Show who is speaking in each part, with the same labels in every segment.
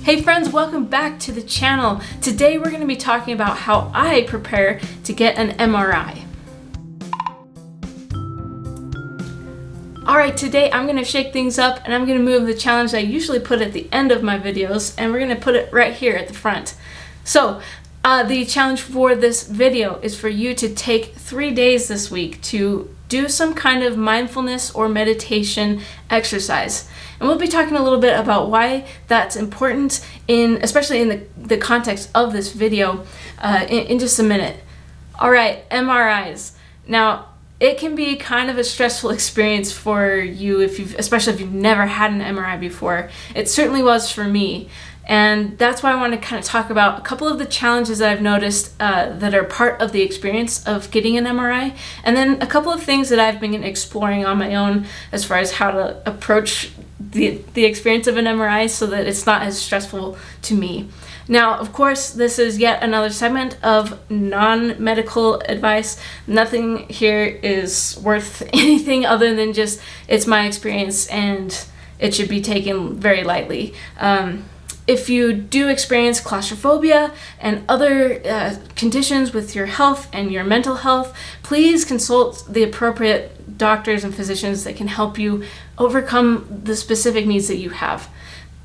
Speaker 1: Hey friends, welcome back to the channel. Today we're going to be talking about how I prepare to get an MRI. Alright, today I'm going to shake things up and I'm going to move the challenge I usually put at the end of my videos, and we're going to put it right here at the front. So, the challenge for this video is for you to take 3 days this week to do some kind of mindfulness or meditation exercise. And we'll be talking a little bit about why that's important, especially in the context of this video, in just a minute. Alright, MRIs. Now, it can be kind of a stressful experience for you, especially if you've never had an MRI before. It certainly was for me. And that's why I want to kind of talk about a couple of the challenges that I've noticed that are part of the experience of getting an MRI, and then a couple of things that I've been exploring on my own as far as how to approach the experience of an MRI so that it's not as stressful to me. Now, of course, this is yet another segment of non-medical advice. Nothing here is worth anything other than just it's my experience and it should be taken very lightly. If you do experience claustrophobia and other conditions with your health and your mental health, please consult the appropriate doctors and physicians that can help you overcome the specific needs that you have.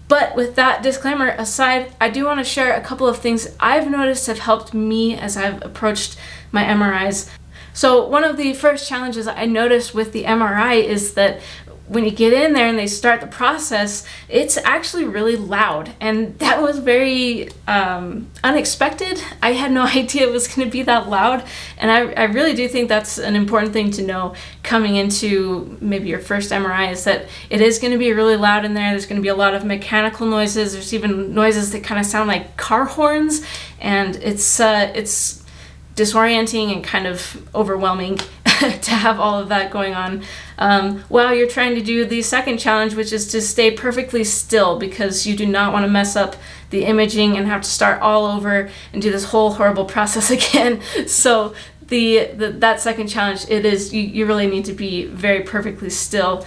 Speaker 1: But with that disclaimer aside, I do want to share a couple of things I've noticed have helped me as I've approached my MRIs. So one of the first challenges I noticed with the MRI is that when you get in there and they start the process, it's actually really loud, and that was very unexpected. I had no idea it was going to be that loud, and I really do think that's an important thing to know coming into maybe your first MRI, is that it is going to be really loud in there. There's going to be a lot of mechanical noises. There's even noises that kind of sound like car horns, and it's disorienting and kind of overwhelming to have all of that going on while you're trying to do the second challenge, which is to stay perfectly still, because you do not want to mess up the imaging and have to start all over and do this whole horrible process again. So that second challenge, you really need to be very perfectly still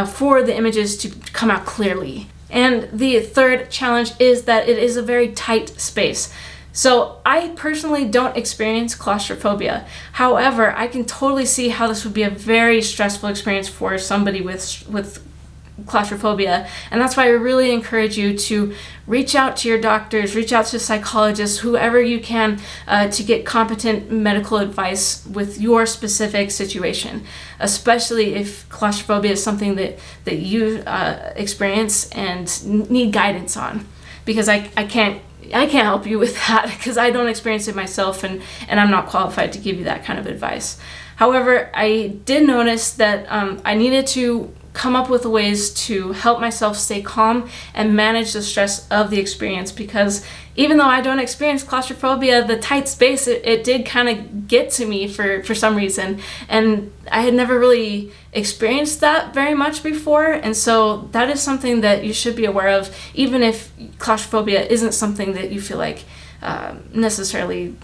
Speaker 1: for the images to come out clearly. And the third challenge is that it is a very tight space. So I personally don't experience claustrophobia. However, I can totally see how this would be a very stressful experience for somebody with claustrophobia. And that's why I really encourage you to reach out to your doctors, reach out to psychologists, whoever you can, to get competent medical advice with your specific situation, especially if claustrophobia is something that you experience and need guidance on. Because I can't help you with that because I don't experience it myself, and I'm not qualified to give you that kind of advice. However, I did notice that I needed to come up with ways to help myself stay calm and manage the stress of the experience, because even though I don't experience claustrophobia, the tight space, it did kind of get to me for some reason, and I had never really experienced that very much before, and so that is something that you should be aware of, even if claustrophobia isn't something that you feel like necessarily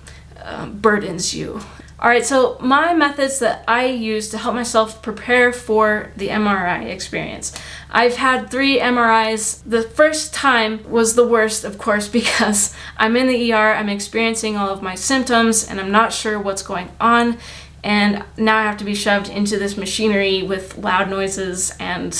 Speaker 1: burdens you. Alright, so my methods that I use to help myself prepare for the MRI experience. I've had 3 MRIs. The first time was the worst, of course, because I'm in the ER, I'm experiencing all of my symptoms, and I'm not sure what's going on, and now I have to be shoved into this machinery with loud noises and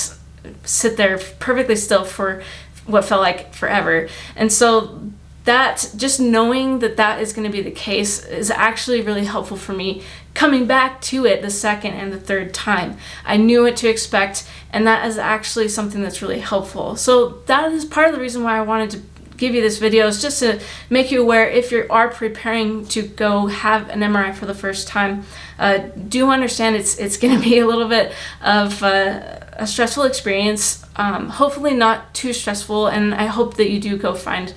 Speaker 1: sit there perfectly still for what felt like forever. And so that, just knowing that is going to be the case, is actually really helpful for me coming back to it the second and the third time. I knew what to expect, and that is actually something that's really helpful. So that is part of the reason why I wanted to give you this video, is just to make you aware, if you are preparing to go have an MRI for the first time, do understand it's going to be a little bit of a stressful experience, hopefully not too stressful, and I hope that you do go find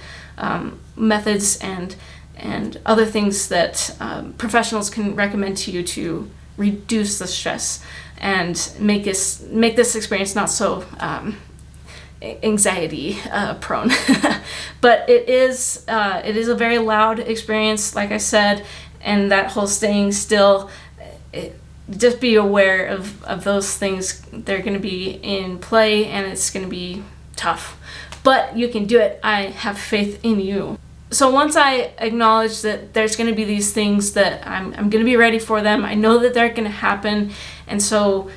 Speaker 1: methods and other things that professionals can recommend to you to reduce the stress and make this experience not so anxiety prone. But it is a very loud experience, like I said, and that whole staying still, just be aware of those things. They're going to be in play, and it's going to be tough. but you can do it. I have faith in you. So once I acknowledge that there's going to be these things that I'm going to be ready for them, I know that they're going to happen, and so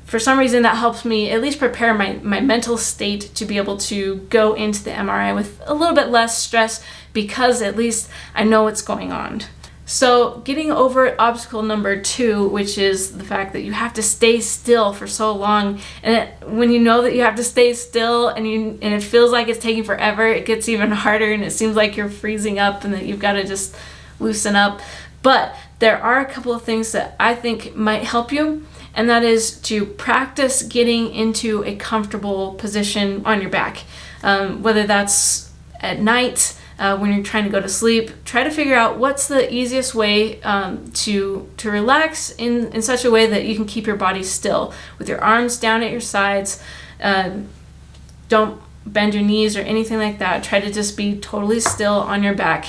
Speaker 1: for some reason that helps me at least prepare my mental state to be able to go into the MRI with a little bit less stress, because at least I know what's going on. So getting over obstacle number 2, which is the fact that you have to stay still for so long, and when you know that you have to stay still and it feels like it's taking forever, it gets even harder and it seems like you're freezing up and that you've got to just loosen up. But there are a couple of things that I think might help you, and that is to practice getting into a comfortable position on your back, whether that's at night, when you're trying to go to sleep. Try to figure out what's the easiest way to relax in such a way that you can keep your body still, with your arms down at your sides. Don't bend your knees or anything like that. Try to just be totally still on your back.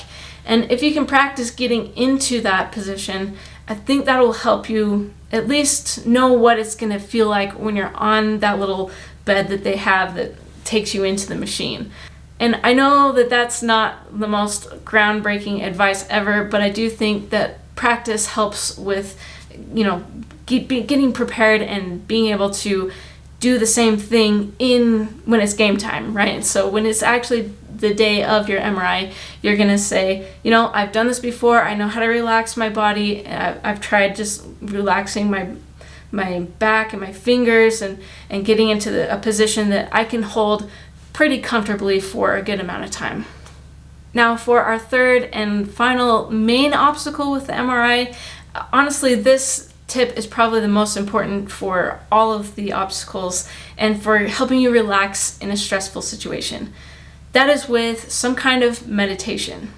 Speaker 1: And if you can practice getting into that position, I think that will help you at least know what it's going to feel like when you're on that little bed that they have that takes you into the machine. And I know that that's not the most groundbreaking advice ever, but I do think that practice helps with, getting prepared and being able to do the same thing when it's game time, right? So when it's actually the day of your MRI, you're gonna say, I've done this before. I know how to relax my body. I've tried just relaxing my back and my fingers and getting into a position that I can hold pretty comfortably for a good amount of time. Now for our third and final main obstacle with the MRI, honestly, this tip is probably the most important for all of the obstacles and for helping you relax in a stressful situation. That is with some kind of meditation.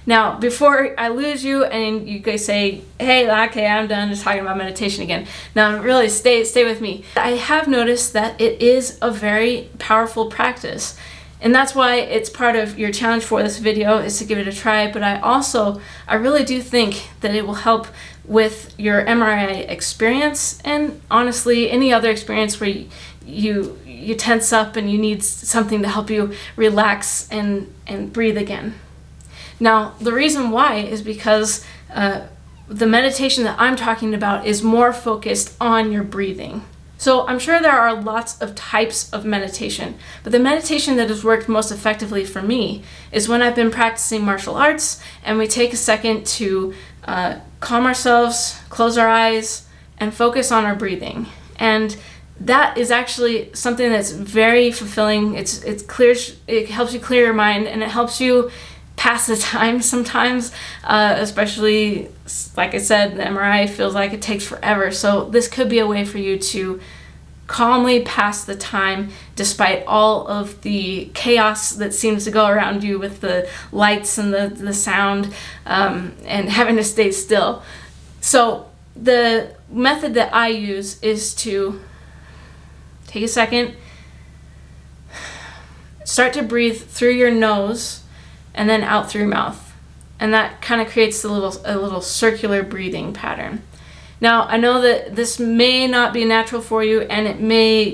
Speaker 1: Now, before I lose you and you guys say, hey, okay, I'm done just talking about meditation again. Now, really, stay with me. I have noticed that it is a very powerful practice. And that's why it's part of your challenge for this video, is to give it a try. But I really do think that it will help with your MRI experience, and honestly, any other experience where you tense up and you need something to help you relax and breathe again. Now, the reason why is because the meditation that I'm talking about is more focused on your breathing. So I'm sure there are lots of types of meditation, but the meditation that has worked most effectively for me is when I've been practicing martial arts and we take a second to calm ourselves, close our eyes, and focus on our breathing. And that is actually something that's very fulfilling. It helps you clear your mind, and it helps you pass the time sometimes, especially, like I said, the MRI feels like it takes forever. So this could be a way for you to calmly pass the time despite all of the chaos that seems to go around you with the lights and the sound, and having to stay still. So the method that I use is to take a second, start to breathe through your nose and then out through your mouth. And that kind of creates a little circular breathing pattern. Now, I know that this may not be natural for you, and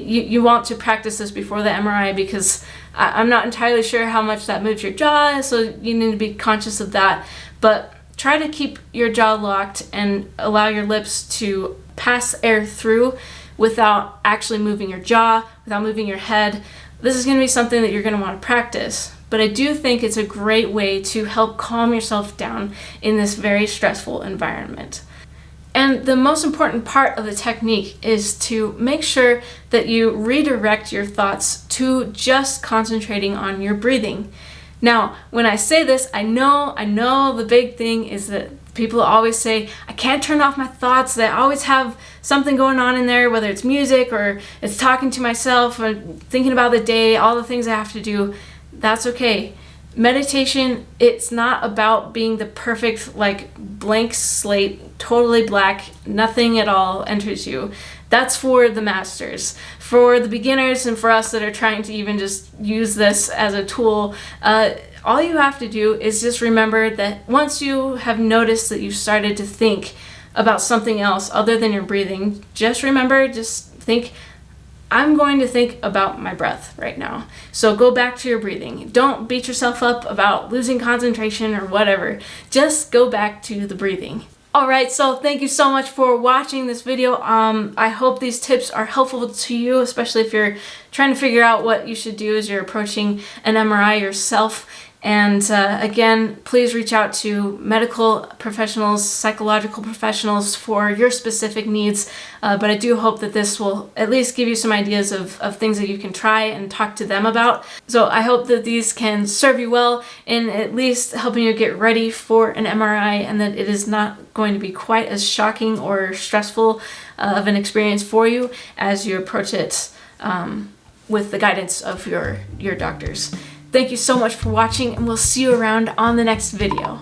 Speaker 1: you want to practice this before the MRI, because I'm not entirely sure how much that moves your jaw, so you need to be conscious of that. But try to keep your jaw locked and allow your lips to pass air through without actually moving your jaw, without moving your head. This is going to be something that you're going to want to practice. But I do think it's a great way to help calm yourself down in this very stressful environment. And the most important part of the technique is to make sure that you redirect your thoughts to just concentrating on your breathing. Now, when I say this, I know the big thing is that people always say, I can't turn off my thoughts. They always have something going on in there, whether it's music or it's talking to myself or thinking about the day, all the things I have to do. That's okay. Meditation, it's not about being the perfect, blank slate, totally black, nothing at all enters you. That's for the masters. For the beginners and for us that are trying to even just use this as a tool, all you have to do is just remember that once you have noticed that you started to think about something else other than your breathing, just think, I'm going to think about my breath right now. So go back to your breathing. Don't beat yourself up about losing concentration or whatever. Just go back to the breathing. Alright, so thank you so much for watching this video. I hope these tips are helpful to you, especially if you're trying to figure out what you should do as you're approaching an MRI yourself. And again, please reach out to medical professionals, psychological professionals for your specific needs. But I do hope that this will at least give you some ideas of things that you can try and talk to them about. So I hope that these can serve you well in at least helping you get ready for an MRI, and that it is not going to be quite as shocking or stressful of an experience for you as you approach it with the guidance of your doctors. Thank you so much for watching, and we'll see you around on the next video.